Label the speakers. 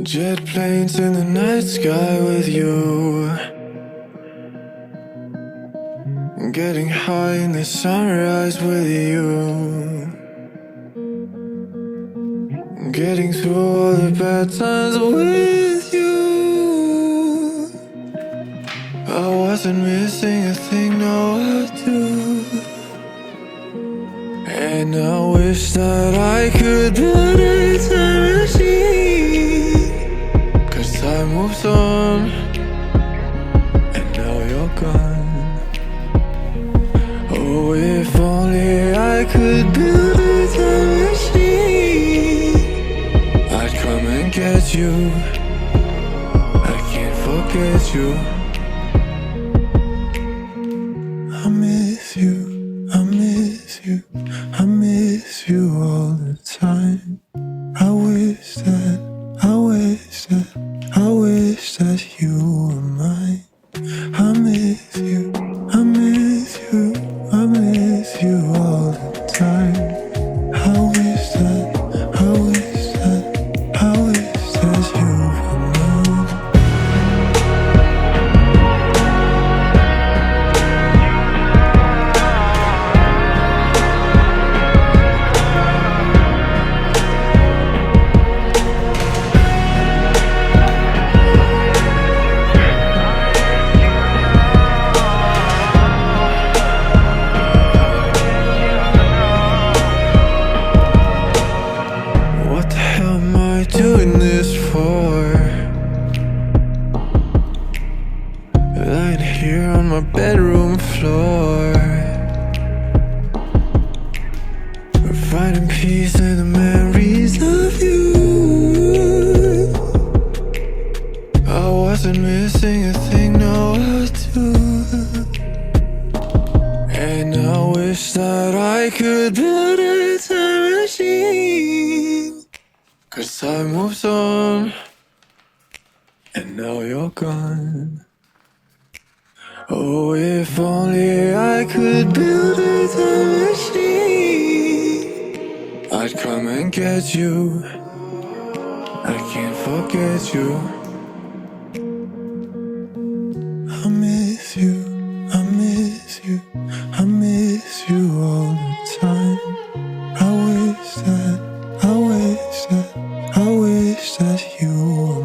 Speaker 1: Jet planes in the night sky with you, getting high in the sunrise with you, getting through all the bad times with you. I wasn't missing a thing, no I do. And I wish that I could build a time machine, 'cause time moves on, and now you're gone. Oh, if only I could build a time machine, I'd come and get you. I can't forget you. I miss you, I miss you, I miss you all the time. I wish that, I wish that, I wish that you were mine. I miss you, I miss you, I miss you all the time. I wish that, I wish that, I wish that you were mine. What the hell am I doing this for? Lying here on my bedroom floor, finding peace in the memories of you. I wasn't missing a thing, no I do. And I wish that I could build a time machine, 'cause time moves on, and now you're gone. Oh, if only I could build a time machine, I'd come and get you. I can't forget you. I miss you, I miss you, I miss you all the time. I wish that, I wish that, I wish that you were